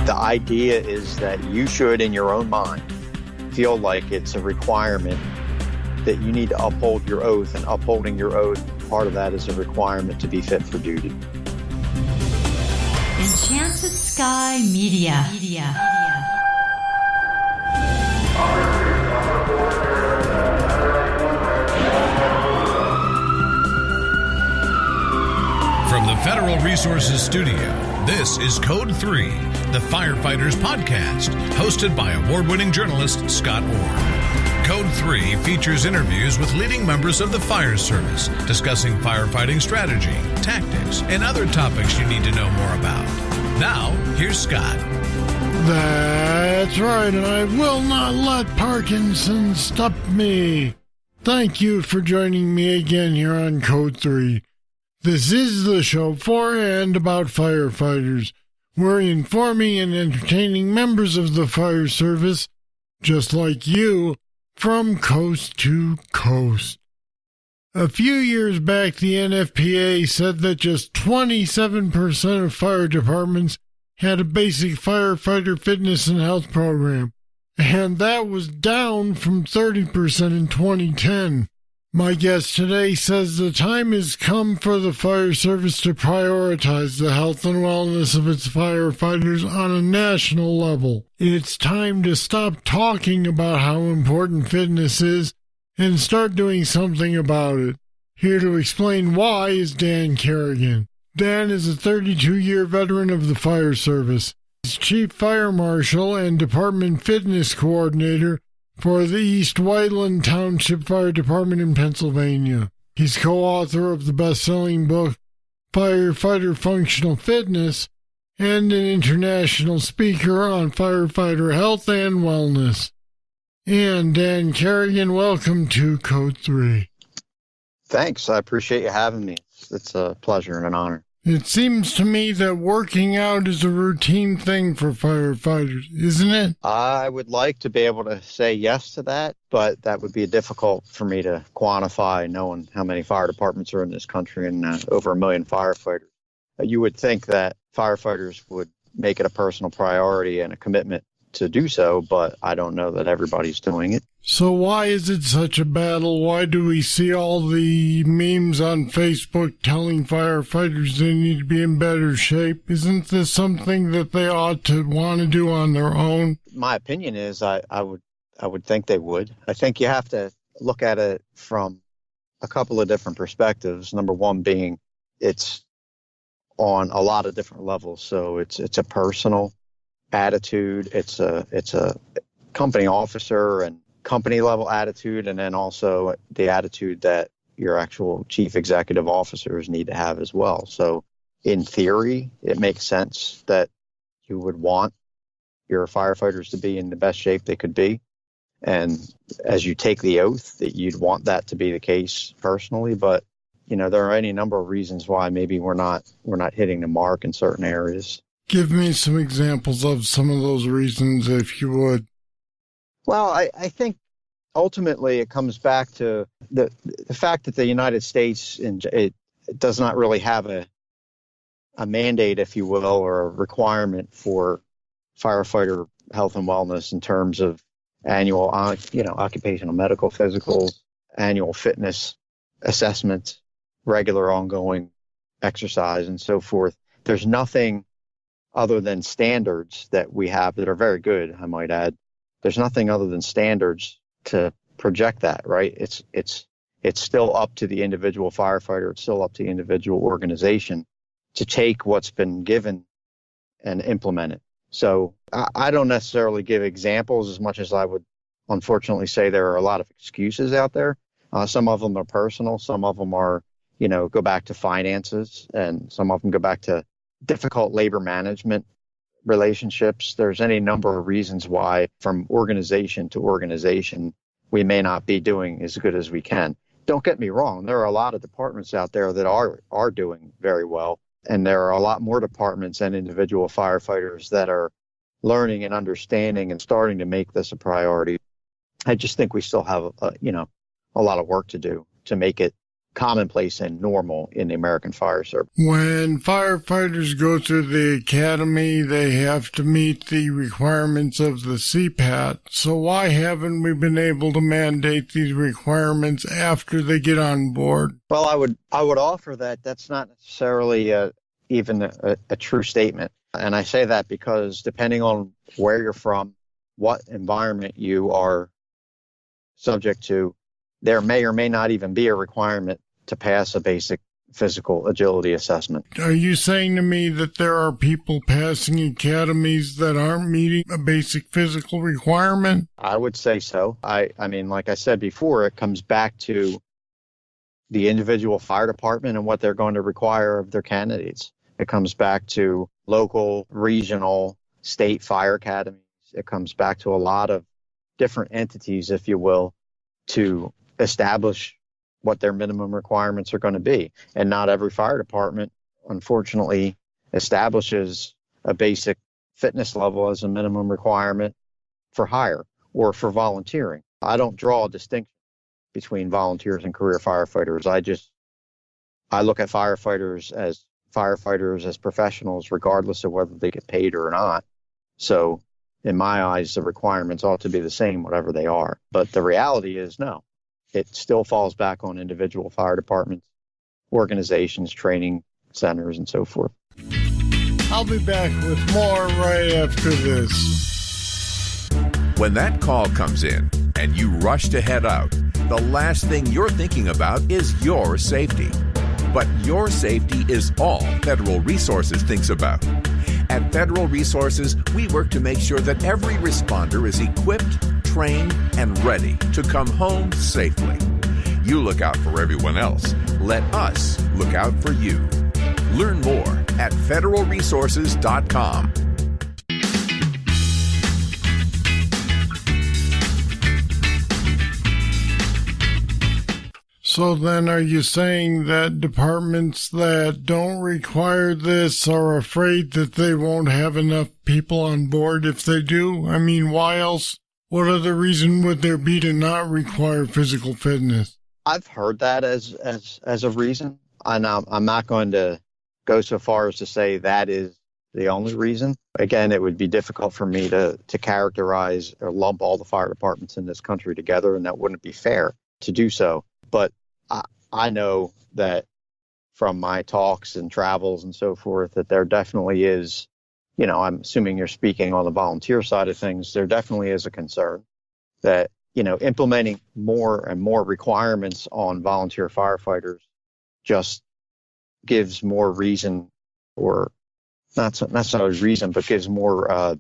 The idea is that you should, in your own mind, feel like it's a requirement that you need to uphold your oath, and upholding your oath, part of that is a requirement to be fit for duty. Enchanted Sky Media. From the Federal Resources Studio, this is Code 3, the Firefighters Podcast, hosted by award-winning journalist Scott Orr. Code 3 features interviews with leading members of the fire service, discussing firefighting strategy, tactics, and other topics you need to know more about. Now, here's Scott. That's right, and I will not let Parkinson stop me. Thank you for joining me again here on Code 3. This is the show for and about firefighters. We're informing and entertaining members of the fire service, just like you, from coast to coast. A few years back, the NFPA said that just 27% of fire departments had a basic firefighter fitness and health program, and that was down from 30% in 2010. My guest today says the time has come for the fire service to prioritize the health and wellness of its firefighters on a national level. It's time to stop talking about how important fitness is and start doing something about it. Here to explain why is Dan Kerrigan. Dan is a 32-year veteran of the fire service. He's Chief Fire Marshal and Department Fitness Coordinator for the East Whiteland Township Fire Department in Pennsylvania. He's co-author of the best-selling book Firefighter Functional Fitness and an international speaker on firefighter health and wellness. And Dan Kerrigan, welcome to Code 3. Thanks. I appreciate you having me. It's a pleasure and an honor. It seems to me that working out is a routine thing for firefighters, isn't it? I would like to be able to say yes to that, but that would be difficult for me to quantify, knowing how many fire departments are in this country and over 1 million firefighters. You would think that firefighters would make it a personal priority and a commitment to do so, but I don't know that everybody's doing it. So why is it such a battle? Why do we see all the memes on Facebook telling firefighters they need to be in better shape? Isn't this something that they ought to want to do on their own? My opinion is I would think they would. I think you have to look at it from a couple of different perspectives. Number one being it's on a lot of different levels. So it's a personal attitude, it's a company officer and company level attitude, and then also the attitude that your actual chief executive officers need to have as well. So in theory, it makes sense that you would want your firefighters to be in the best shape they could be. And as you take the oath, that you'd want that to be the case personally. But, you know, there are any number of reasons why maybe we're not hitting the mark in certain areas. Give me some examples of some of those reasons, if you would. Well, I think ultimately it comes back to the fact that the United States it does not really have a mandate, if you will, or a requirement for firefighter health and wellness in terms of annual, occupational medical physicals, annual fitness assessments, regular ongoing exercise, and so forth. There's nothing other than standards that we have that are very good, I might add. There's nothing other than standards to project that, right? It's still up to the individual firefighter. It's still up to the individual organization to take what's been given and implement it. So I don't necessarily give examples as much as I would unfortunately say there are a lot of excuses out there. Some of them are personal. Some of them are, go back to finances, and some of them go back to difficult labor management relationships. There's any number of reasons why from organization to organization, we may not be doing as good as we can. Don't get me wrong. There are a lot of departments out there that are doing very well. And there are a lot more departments and individual firefighters that are learning and understanding and starting to make this a priority. I just think we still have, a lot of work to do to make it commonplace and normal in the American fire service. When firefighters go through the academy, they have to meet the requirements of the CPAT. So why haven't we been able to mandate these requirements after they get on board? Well, I would offer that that's not necessarily even a true statement. And I say that because depending on where you're from, what environment you are subject to, there may or may not even be a requirement to pass a basic physical agility assessment. Are you saying to me that there are people passing academies that aren't meeting a basic physical requirement? I would say so. I mean, like I said before, it comes back to the individual fire department and what they're going to require of their candidates. It comes back to local, regional, state fire academies. It comes back to a lot of different entities, if you will, to establish what their minimum requirements are going to be. And not every fire department, unfortunately, establishes a basic fitness level as a minimum requirement for hire or for volunteering. I don't draw a distinction between volunteers and career firefighters. I look at firefighters as professionals, regardless of whether they get paid or not. So in my eyes, the requirements ought to be the same, whatever they are. But the reality is, no, it still falls back on individual fire departments, organizations, training centers, and so forth. I'll be back with more right after this. When that call comes in and you rush to head out, the last thing you're thinking about is your safety. But your safety is all Federal Resources thinks about. At Federal Resources, we work to make sure that every responder is equipped, trained, and ready to come home safely. You look out for everyone else. Let us look out for you. Learn more at federalresources.com. So then are you saying that departments that don't require this are afraid that they won't have enough people on board if they do? I mean, why else? What other reason would there be to not require physical fitness? I've heard that as a reason. And I'm not going to go so far as to say that is the only reason. Again, it would be difficult for me to characterize or lump all the fire departments in this country together, and that wouldn't be fair to do so. But I know that from my talks and travels and so forth, that there definitely is, I'm assuming you're speaking on the volunteer side of things, there definitely is a concern that, implementing more and more requirements on volunteer firefighters just gives more reason, or not necessarily reason, but gives more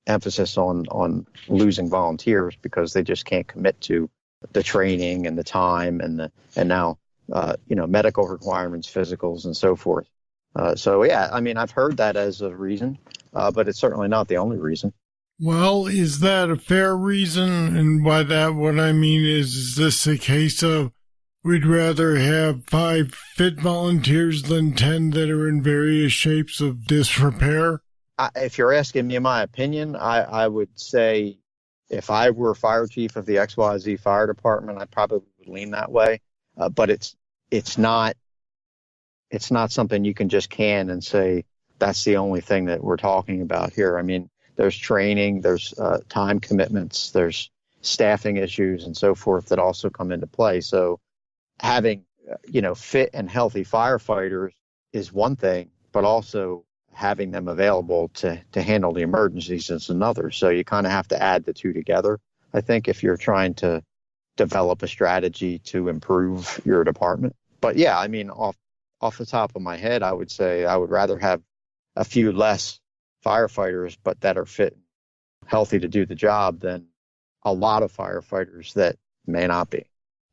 emphasis on losing volunteers because they just can't commit to the training and the time and now medical requirements, physicals, and so forth. I've heard that as a reason, but it's certainly not the only reason. Well, is that a fair reason? And by that, what I mean is this a case of we'd rather have 5 fit volunteers than 10 that are in various shapes of disrepair? If you're asking me my opinion, I would say if I were fire chief of the XYZ fire department, I probably would lean that way. But it's not something you can just can and say that's the only thing that we're talking about here. I mean, there's training, there's time commitments, there's staffing issues and so forth that also come into play. So having fit and healthy firefighters is one thing, but also having them available to handle the emergencies is another. So you kind of have to add the two together, I think, if you're trying to develop a strategy to improve your department. But yeah, I mean, off the top of my head, I would say I would rather have a few less firefighters, but that are fit and healthy to do the job, than a lot of firefighters that may not be.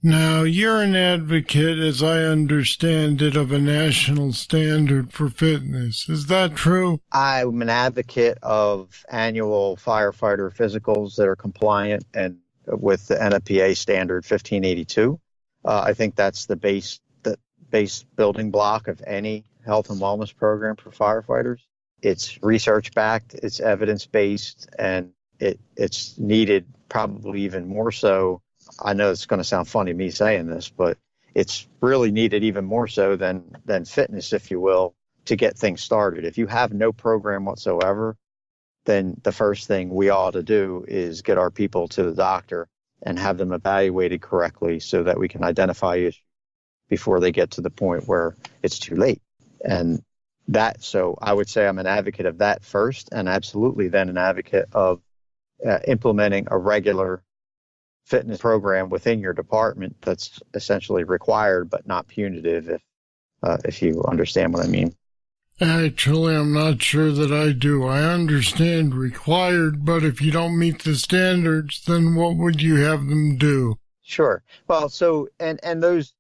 Now, you're an advocate, as I understand it, of a national standard for fitness. Is that true? I'm an advocate of annual firefighter physicals that are compliant and with the NFPA standard 1582. I think that's the base building block of any health and wellness program for firefighters. It's research-backed, it's evidence-based, and it's needed probably even more so. I know it's going to sound funny me saying this, but it's really needed even more so than fitness, if you will, to get things started. If you have no program whatsoever, then the first thing we ought to do is get our people to the doctor and have them evaluated correctly so that we can identify issues before they get to the point where it's too late. And so I would say I'm an advocate of that first, and absolutely then an advocate of implementing a regular fitness program within your department that's essentially required but not punitive, if you understand what I mean. Actually, I'm not sure that I do. I understand required, but if you don't meet the standards, then what would you have them do? Sure. Well, so and those,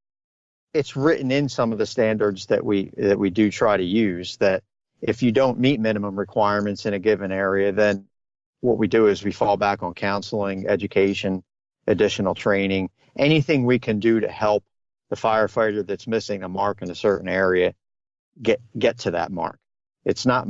it's written in some of the standards that we do try to use, that if you don't meet minimum requirements in a given area, then what we do is we fall back on counseling, education, additional training, anything we can do to help the firefighter that's missing a mark in a certain area get to that mark. It's not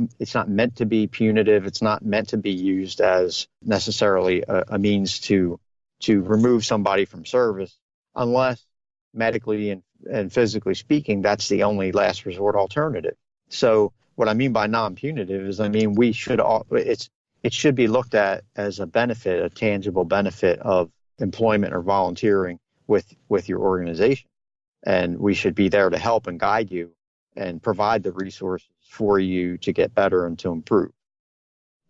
meant to be punitive. It's not meant to be used as necessarily a means to remove somebody from service, unless medically and physically speaking, that's the only last resort alternative. So what I mean by non-punitive is, I mean, it should be looked at as a benefit, a tangible benefit of employment or volunteering with your organization. And we should be there to help and guide you and provide the resources for you to get better and to improve,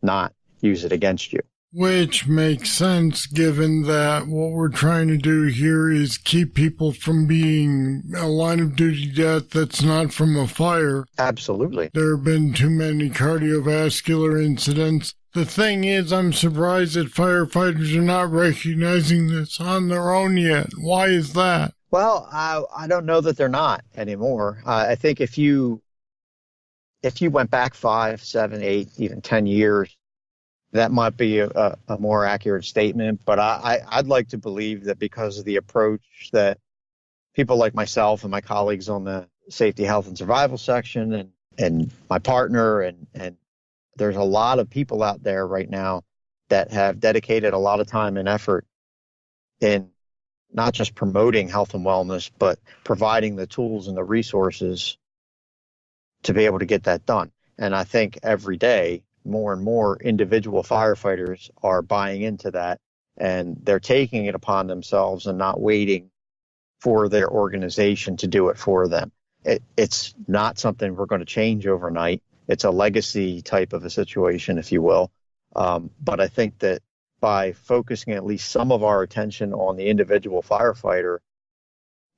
not use it against you. Which makes sense, given that what we're trying to do here is keep people from being a line of duty death that's not from a fire. Absolutely. There have been too many cardiovascular incidents. The thing is, I'm surprised that firefighters are not recognizing this on their own yet. Why is that? Well, I don't know that they're not anymore. I think if you went back 5, 7, 8, even 10 years, that might be a more accurate statement. But I'd like to believe that because of the approach that people like myself and my colleagues on the safety, health, and survival section and my partner and there's a lot of people out there right now that have dedicated a lot of time and effort in not just promoting health and wellness, but providing the tools and the resources to be able to get that done. And I think every day, more and more individual firefighters are buying into that, and they're taking it upon themselves and not waiting for their organization to do it for them. It's not something we're going to change overnight. It's a legacy type of a situation, if you will. But I think that by focusing at least some of our attention on the individual firefighter,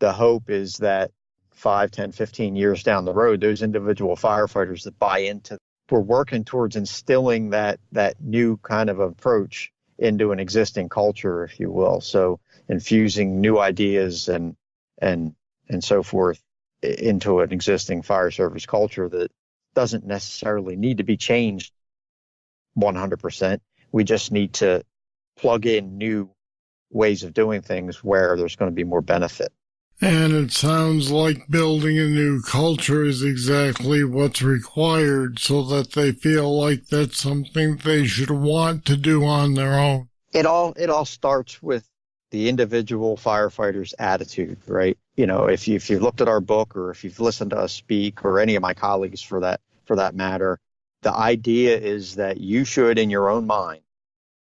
the hope is that 5, 10, 15 years down the road, those individual firefighters that buy into, we're working towards instilling that new kind of approach into an existing culture, if you will. So infusing new ideas and so forth into an existing fire service culture that doesn't necessarily need to be changed 100%. We just need to plug in new ways of doing things where there's going to be more benefit. And it sounds like building a new culture is exactly what's required, so that they feel like that's something they should want to do on their own. It all starts with the individual firefighter's attitude, right? You know, if you've looked at our book, or if you've listened to us speak, or any of my colleagues for that matter, the idea is that you should, in your own mind,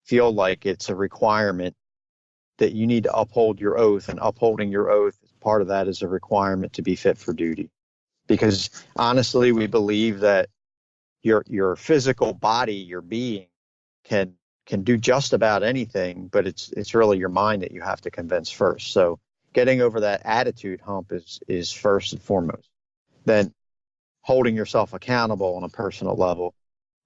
feel like it's a requirement that you need to uphold your oath, and upholding your oath, part of that is a requirement to be fit for duty. Because honestly, we believe that your physical body, your being, can do just about anything, but it's really your mind that you have to convince first. So getting over that attitude hump is first and foremost. Then holding yourself accountable on a personal level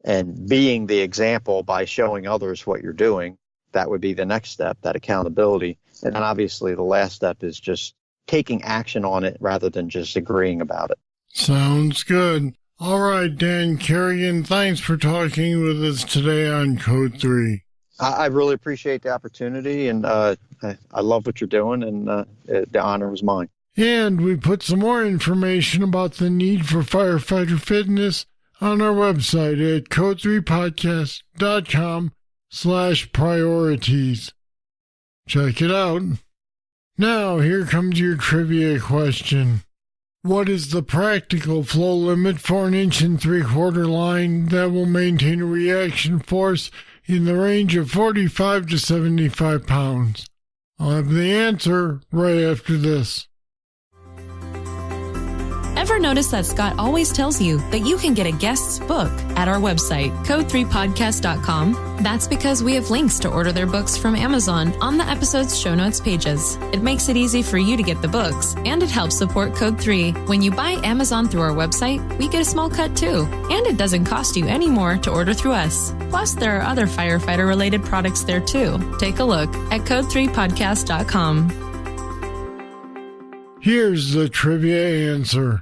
and being the example by showing others what you're doing. That would be the next step, that accountability. And then obviously the last step is just taking action on it rather than just agreeing about it. Sounds good. All right, Dan Kerrigan, thanks for talking with us today on Code 3. I really appreciate the opportunity, and I love what you're doing, and the honor was mine. And we put some more information about the need for firefighter fitness on our website at code3podcast.com/priorities. Check it out. Now, here comes your trivia question. What is the practical flow limit for an 1 3/4 line that will maintain a reaction force in the range of 45 to 75 pounds? I'll have the answer right after this. Ever notice that Scott always tells you that you can get a guest's book at our website, code3podcast.com? That's because we have links to order their books from Amazon on the episode's show notes pages. It makes it easy for you to get the books, and it helps support Code 3. When you buy Amazon through our website, we get a small cut too, and it doesn't cost you any more to order through us. Plus, there are other firefighter-related products there too. Take a look at code3podcast.com. Here's the trivia answer.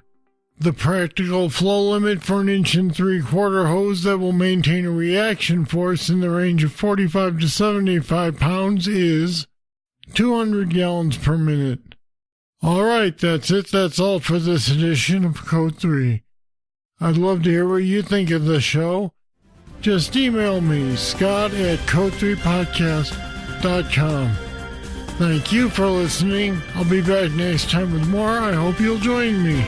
The practical flow limit for an 1 3/4 hose that will maintain a reaction force in the range of 45 to 75 pounds is 200 gallons per minute. All right, that's it. That's all for this edition of Code 3. I'd love to hear what you think of the show. Just email me, scott@code3podcast.com. Thank you for listening. I'll be back next time with more. I hope you'll join me.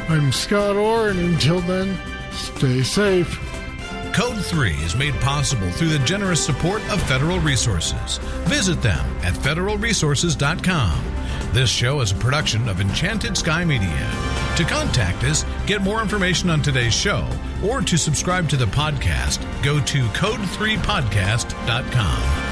I'm Scott Orr, and until then, stay safe. Code 3 is made possible through the generous support of Federal Resources. Visit them at federalresources.com. This show is a production of Enchanted Sky Media. To contact us, get more information on today's show, or to subscribe to the podcast, go to code3podcast.com.